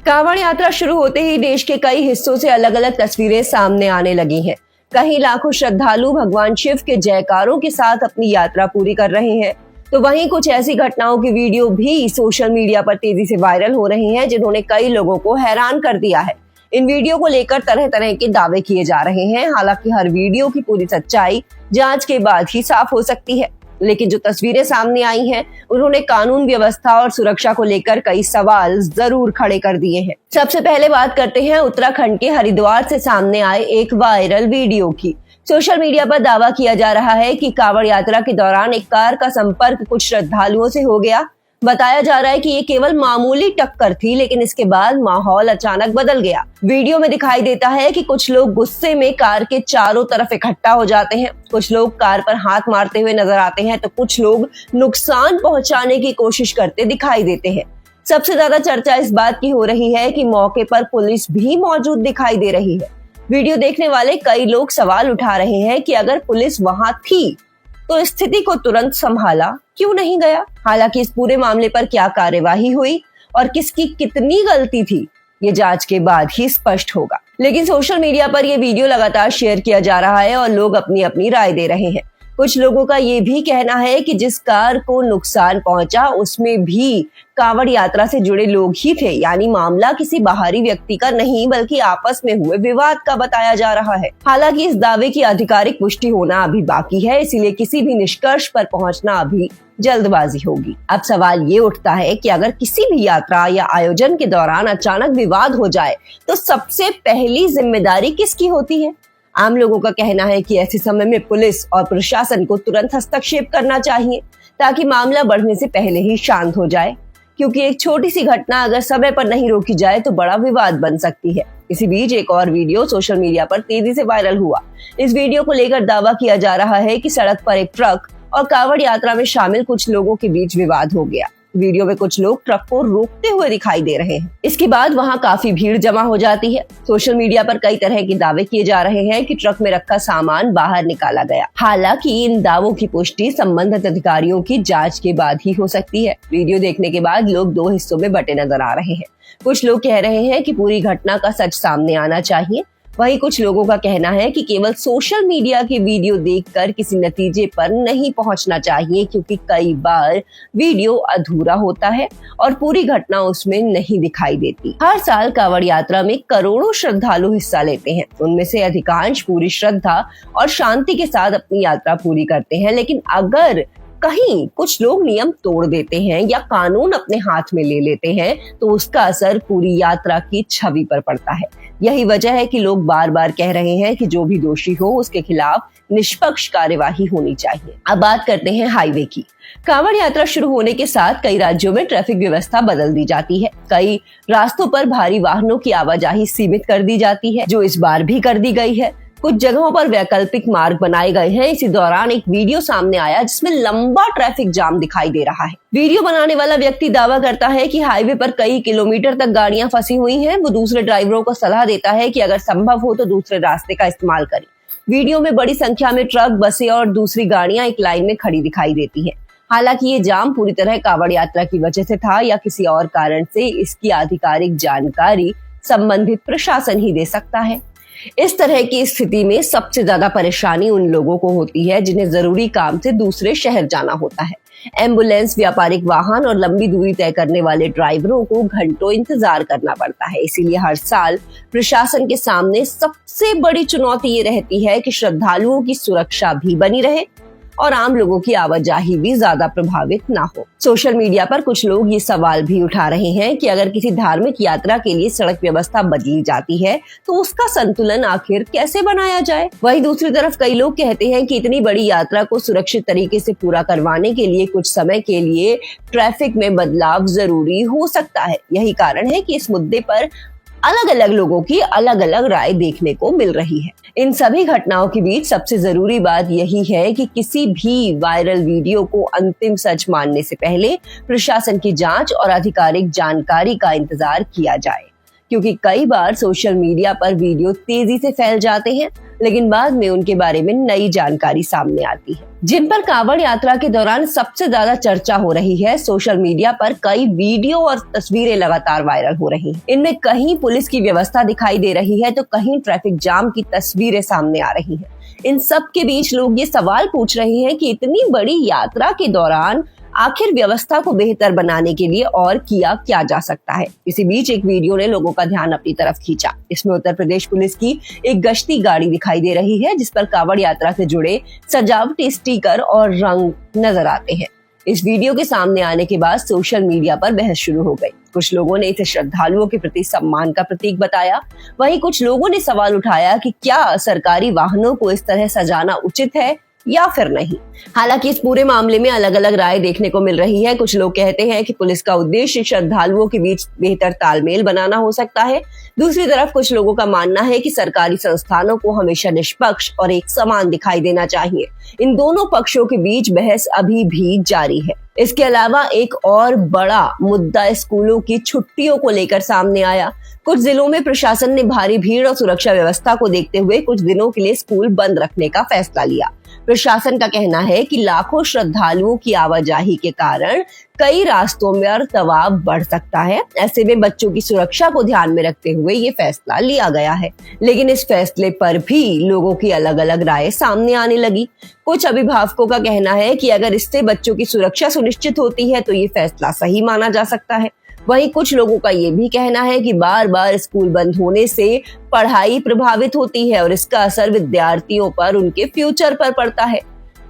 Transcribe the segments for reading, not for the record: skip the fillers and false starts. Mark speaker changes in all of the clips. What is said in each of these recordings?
Speaker 1: कांवड़ यात्रा शुरू होते ही देश के कई हिस्सों से अलग अलग तस्वीरें सामने आने लगी हैं। कहीं लाखों श्रद्धालु भगवान शिव के जयकारों के साथ अपनी यात्रा पूरी कर रहे हैं, तो वहीं कुछ ऐसी घटनाओं की वीडियो भी सोशल मीडिया पर तेजी से वायरल हो रही हैं, जिन्होंने कई लोगों को हैरान कर दिया है। इन वीडियो को लेकर तरह तरह के दावे किए जा रहे हैं। हालांकि हर वीडियो की पूरी सच्चाई जांच के बाद ही साफ हो सकती है, लेकिन जो तस्वीरें सामने आई हैं, उन्होंने कानून व्यवस्था और सुरक्षा को लेकर कई सवाल जरूर खड़े कर दिए हैं। सबसे पहले बात करते हैं उत्तराखंड के हरिद्वार से सामने आए एक वायरल वीडियो की। सोशल मीडिया पर दावा किया जा रहा है कि कांवड़ यात्रा के दौरान एक कार का संपर्क कुछ श्रद्धालुओं से हो गया। बताया जा रहा है कि ये केवल मामूली टक्कर थी, लेकिन इसके बाद माहौल अचानक बदल गया। वीडियो में दिखाई देता है कि कुछ लोग गुस्से में कार के चारों तरफ इकट्ठा हो जाते हैं। कुछ लोग कार पर हाथ मारते हुए नजर आते हैं, तो कुछ लोग नुकसान पहुंचाने की कोशिश करते दिखाई देते हैं। सबसे ज्यादा चर्चा इस बात की हो रही है कि मौके पर पुलिस भी मौजूद दिखाई दे रही है। वीडियो देखने वाले कई लोग सवाल उठा रहे हैं कि अगर पुलिस वहां थी तो स्थिति को तुरंत संभाला क्यों नहीं गया। हालांकि इस पूरे मामले पर क्या कार्यवाही हुई और किसकी कितनी गलती थी, ये जांच के बाद ही स्पष्ट होगा। लेकिन सोशल मीडिया पर यह वीडियो लगातार शेयर किया जा रहा है और लोग अपनी अपनी राय दे रहे हैं। कुछ लोगों का ये भी कहना है कि जिस कार को नुकसान पहुंचा उसमें भी कांवड़ यात्रा से जुड़े लोग ही थे, यानी मामला किसी बाहरी व्यक्ति का नहीं बल्कि आपस में हुए विवाद का बताया जा रहा है। हालांकि इस दावे की आधिकारिक पुष्टि होना अभी बाकी है, इसीलिए किसी भी निष्कर्ष पर पहुंचना अभी जल्दबाजी होगी। अब सवाल ये उठता है कि अगर किसी भी यात्रा या आयोजन के दौरान अचानक विवाद हो जाए तो सबसे पहली जिम्मेदारी किसकी होती है। आम लोगों का कहना है कि ऐसे समय में पुलिस और प्रशासन को तुरंत हस्तक्षेप करना चाहिए, ताकि मामला बढ़ने से पहले ही शांत हो जाए, क्योंकि एक छोटी सी घटना अगर समय पर नहीं रोकी जाए तो बड़ा विवाद बन सकती है। इसी बीच एक और वीडियो सोशल मीडिया पर तेजी से वायरल हुआ। इस वीडियो को लेकर दावा किया जा रहा है कि सड़क पर एक ट्रक और कांवड़ यात्रा में शामिल कुछ लोगों के बीच विवाद हो गया। वीडियो में कुछ लोग ट्रक को रोकते हुए दिखाई दे रहे हैं। इसके बाद वहां काफी भीड़ जमा हो जाती है। सोशल मीडिया पर कई तरह के दावे किए जा रहे हैं कि ट्रक में रखा सामान बाहर निकाला गया। हालांकि इन दावों की पुष्टि संबंधित अधिकारियों की जांच के बाद ही हो सकती है। वीडियो देखने के बाद लोग दो हिस्सों में बटे नजर आ रहे हैं। कुछ लोग कह रहे हैं कि पूरी घटना का सच सामने आना चाहिए, वहीं कुछ लोगों का कहना है कि केवल सोशल मीडिया की वीडियो देखकर किसी नतीजे पर नहीं पहुंचना चाहिए, क्योंकि कई बार वीडियो अधूरा होता है और पूरी घटना उसमें नहीं दिखाई देती। हर साल कांवड़ यात्रा में करोड़ों श्रद्धालु हिस्सा लेते हैं। उनमें से अधिकांश पूरी श्रद्धा और शांति के साथ अपनी यात्रा पूरी करते हैं, लेकिन अगर कहीं कुछ लोग नियम तोड़ देते हैं या कानून अपने हाथ में ले लेते हैं तो उसका असर पूरी यात्रा की छवि पर पड़ता है। यही वजह है कि लोग बार बार कह रहे हैं कि जो भी दोषी हो उसके खिलाफ निष्पक्ष कार्यवाही होनी चाहिए। अब बात करते हैं हाईवे की। कांवड़ यात्रा शुरू होने के साथ कई राज्यों में ट्रैफिक व्यवस्था बदल दी जाती है। कई रास्तों पर भारी वाहनों की आवाजाही सीमित कर दी जाती है, जो इस बार भी कर दी गई है। कुछ जगहों पर वैकल्पिक मार्ग बनाए गए हैं। इसी दौरान एक वीडियो सामने आया जिसमें लंबा ट्रैफिक जाम दिखाई दे रहा है। वीडियो बनाने वाला व्यक्ति दावा करता है कि हाईवे पर कई किलोमीटर तक गाड़ियां फंसी हुई हैं। वो दूसरे ड्राइवरों को सलाह देता है कि अगर संभव हो तो दूसरे रास्ते का इस्तेमाल करें। वीडियो में बड़ी संख्या में ट्रक, बसें और दूसरी गाड़ियां एक लाइन में खड़ी दिखाई देती है। हालांकि ये जाम पूरी तरह कांवड़ यात्रा की वजह से था या किसी और कारण से, इसकी आधिकारिक जानकारी संबंधित प्रशासन ही दे सकता है। इस तरह की स्थिति में सबसे ज्यादा परेशानी उन लोगों को होती है जिन्हें जरूरी काम से दूसरे शहर जाना होता है। एम्बुलेंस, व्यापारिक वाहन और लंबी दूरी तय करने वाले ड्राइवरों को घंटों इंतजार करना पड़ता है। इसीलिए हर साल प्रशासन के सामने सबसे बड़ी चुनौती ये रहती है कि श्रद्धालुओं की सुरक्षा भी बनी रहे और आम लोगों की आवाजाही भी ज्यादा प्रभावित ना हो। सोशल मीडिया पर कुछ लोग ये सवाल भी उठा रहे हैं कि अगर किसी धार्मिक यात्रा के लिए सड़क व्यवस्था बदली जाती है तो उसका संतुलन आखिर कैसे बनाया जाए। वहीं दूसरी तरफ कई लोग कहते हैं कि इतनी बड़ी यात्रा को सुरक्षित तरीके से पूरा करवाने के लिए कुछ समय के लिए ट्रैफिक में बदलाव जरूरी हो सकता है। यही कारण है कि इस मुद्दे पर अलग अलग लोगों की अलग अलग राय देखने को मिल रही है। इन सभी घटनाओं के बीच सबसे जरूरी बात यही है कि किसी भी वायरल वीडियो को अंतिम सच मानने से पहले प्रशासन की जांच और आधिकारिक जानकारी का इंतजार किया जाए, क्योंकि कई बार सोशल मीडिया पर वीडियो तेजी से फैल जाते हैं, लेकिन बाद में उनके बारे में नई जानकारी सामने आती है। जिन पर कांवड़ यात्रा के दौरान सबसे ज्यादा चर्चा हो रही है, सोशल मीडिया पर कई वीडियो और तस्वीरें लगातार वायरल हो रही हैं। इनमें कहीं पुलिस की व्यवस्था दिखाई दे रही है तो कहीं ट्रैफिक जाम की तस्वीरें सामने आ रही हैं। इन सब के बीच लोग ये सवाल पूछ रहे हैं कि इतनी बड़ी यात्रा के दौरान आखिर व्यवस्था को बेहतर बनाने के लिए और किया क्या जा सकता है। इसी बीच एक वीडियो ने लोगों का ध्यान अपनी तरफ खींचा। इसमें उत्तर प्रदेश पुलिस की एक गश्ती गाड़ी दिखाई दे रही है जिस पर कांवड़ यात्रा से जुड़े सजावटी स्टिकर और रंग नजर आते हैं। इस वीडियो के सामने आने के बाद सोशल मीडिया पर बहस शुरू हो गई। कुछ लोगों ने इसे श्रद्धालुओं के प्रति सम्मान का प्रतीक बताया, वहीं कुछ लोगों ने सवाल उठाया कि क्या सरकारी वाहनों को इस तरह सजाना उचित है या फिर नहीं। हालांकि इस पूरे मामले में अलग अलग राय देखने को मिल रही है। कुछ लोग कहते हैं कि पुलिस का उद्देश्य श्रद्धालुओं के बीच बेहतर तालमेल बनाना हो सकता है। दूसरी तरफ कुछ लोगों का मानना है कि सरकारी संस्थानों को हमेशा निष्पक्ष और एक समान दिखाई देना चाहिए। इन दोनों पक्षों के बीच बहस अभी भी जारी है। इसके अलावा एक और बड़ा मुद्दा स्कूलों की छुट्टियों को लेकर सामने आया। कुछ जिलों में प्रशासन ने भारी भीड़ और सुरक्षा व्यवस्था को देखते हुए कुछ दिनों के लिए स्कूल बंद रखने का फैसला लिया। प्रशासन का कहना है कि लाखों श्रद्धालुओं की आवाजाही के कारण कई रास्तों में दबाव बढ़ सकता है। ऐसे में बच्चों की सुरक्षा को ध्यान में रखते हुए ये फैसला लिया गया है। लेकिन इस फैसले पर भी लोगों की अलग अलग राय सामने आने लगी। कुछ अभिभावकों का कहना है कि अगर इससे बच्चों की सुरक्षा सुनिश्चित होती है तो ये फैसला सही माना जा सकता है। वहीं कुछ लोगों का ये भी कहना है कि बार बार स्कूल बंद होने से पढ़ाई प्रभावित होती है और इसका असर विद्यार्थियों पर, उनके फ्यूचर पर पड़ता है।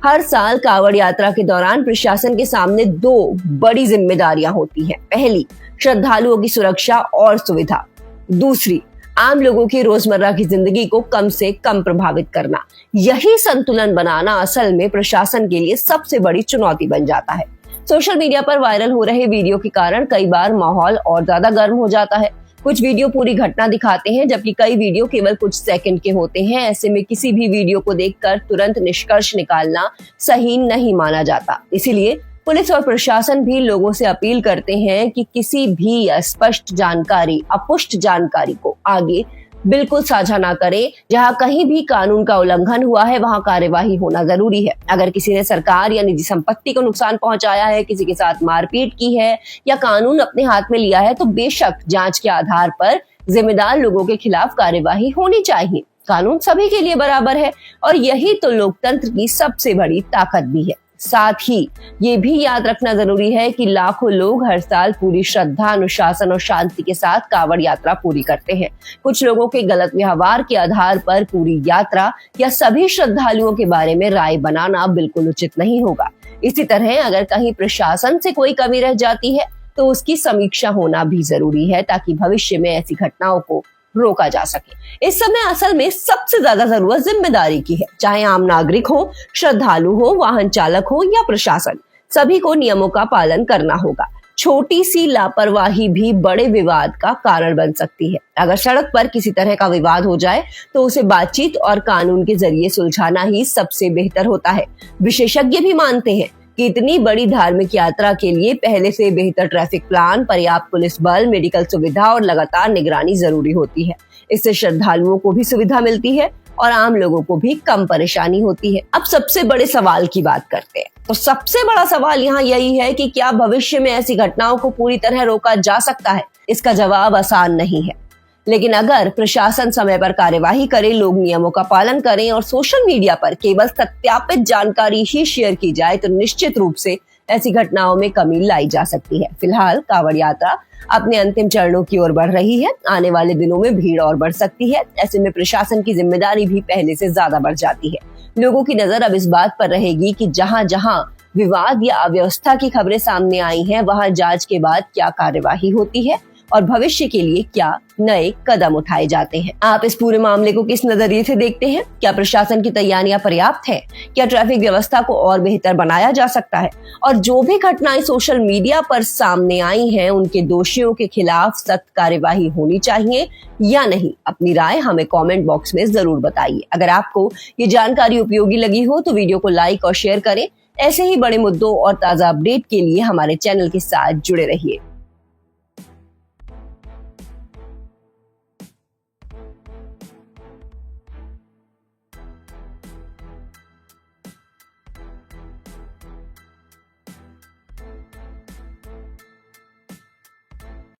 Speaker 1: हर साल कांवड़ यात्रा के दौरान प्रशासन के सामने दो बड़ी जिम्मेदारियां होती हैं। पहली, श्रद्धालुओं की सुरक्षा और सुविधा। दूसरी, आम लोगों की रोजमर्रा की जिंदगी को कम से कम प्रभावित करना। यही संतुलन बनाना असल में प्रशासन के लिए सबसे बड़ी चुनौती बन जाता है। सोशल मीडिया पर वायरल हो रहे वीडियो के कारण कई बार माहौल और ज्यादा गर्म हो जाता है। कुछ वीडियो पूरी घटना दिखाते हैं जबकि कई वीडियो केवल कुछ सेकंड के होते हैं। ऐसे में किसी भी वीडियो को देखकर तुरंत निष्कर्ष निकालना सही नहीं माना जाता। इसीलिए पुलिस और प्रशासन भी लोगों से अपील करते हैं कि किसी भी अस्पष्ट जानकारी, अपुष्ट जानकारी को आगे बिल्कुल साझा ना करें। जहां कहीं भी कानून का उल्लंघन हुआ है वहां कार्यवाही होना जरूरी है। अगर किसी ने सरकार या निजी संपत्ति को नुकसान पहुंचाया है, किसी के साथ मारपीट की है या कानून अपने हाथ में लिया है तो बेशक जांच के आधार पर जिम्मेदार लोगों के खिलाफ कार्यवाही होनी चाहिए। कानून सभी के लिए बराबर है और यही तो लोकतंत्र की सबसे बड़ी ताकत भी है। साथ ही ये भी याद रखना जरूरी है कि लाखों लोग हर साल पूरी श्रद्धा, अनुशासन और शांति के साथ कांवड़ यात्रा पूरी करते हैं। कुछ लोगों के गलत व्यवहार के आधार पर पूरी यात्रा या सभी श्रद्धालुओं के बारे में राय बनाना बिल्कुल उचित नहीं होगा। इसी तरह अगर कहीं प्रशासन से कोई कमी रह जाती है तो उसकी समीक्षा होना भी जरूरी है ताकि भविष्य में ऐसी घटनाओं को रोका जा सके। इस समय असल में सबसे ज्यादा जरूरत जिम्मेदारी की है। चाहे आम नागरिक हो, श्रद्धालु हो, वाहन चालक हो या प्रशासन, सभी को नियमों का पालन करना होगा। छोटी सी लापरवाही भी बड़े विवाद का कारण बन सकती है। अगर सड़क पर किसी तरह का विवाद हो जाए तो उसे बातचीत और कानून के जरिए सुलझाना ही सबसे बेहतर होता है। विशेषज्ञ भी मानते हैं कि इतनी बड़ी धार्मिक यात्रा के लिए पहले से बेहतर ट्रैफिक प्लान, पर्याप्त पुलिस बल, मेडिकल सुविधा और लगातार निगरानी जरूरी होती है। इससे श्रद्धालुओं को भी सुविधा मिलती है और आम लोगों को भी कम परेशानी होती है। अब सबसे बड़े सवाल की बात करते हैं। तो सबसे बड़ा सवाल यहाँ यही है कि क्या भविष्य में ऐसी घटनाओं को पूरी तरह रोका जा सकता है? इसका जवाब आसान नहीं है, लेकिन अगर प्रशासन समय पर कार्यवाही करे, लोग नियमों का पालन करें और सोशल मीडिया पर केवल सत्यापित जानकारी ही शेयर की जाए तो निश्चित रूप से ऐसी घटनाओं में कमी लाई जा सकती है। फिलहाल कांवड़ यात्रा अपने अंतिम चरणों की ओर बढ़ रही है। आने वाले दिनों में भीड़ और बढ़ सकती है। ऐसे में प्रशासन की जिम्मेदारी भी पहले से ज्यादा बढ़ जाती है। लोगों की नजर अब इस बात पर रहेगी कि जहां जहां विवाद या अव्यवस्था की खबरें सामने आई हैं, वहां जांच के बाद क्या कार्यवाही होती है और भविष्य के लिए क्या नए कदम उठाए जाते हैं। आप इस पूरे मामले को किस नजरिए से देखते हैं? क्या प्रशासन की तैयारियां पर्याप्त है? क्या ट्रैफिक व्यवस्था को और बेहतर बनाया जा सकता है? और जो भी घटनाएं सोशल मीडिया पर सामने आई हैं, उनके दोषियों के खिलाफ सख्त कार्यवाही होनी चाहिए या नहीं? अपनी राय हमें कमेंट बॉक्स में जरूर बताइए। अगर आपको ये जानकारी उपयोगी लगी हो तो वीडियो को लाइक और शेयर करें। ऐसे ही बड़े मुद्दों और ताजा अपडेट के लिए हमारे चैनल के साथ जुड़े रहिए।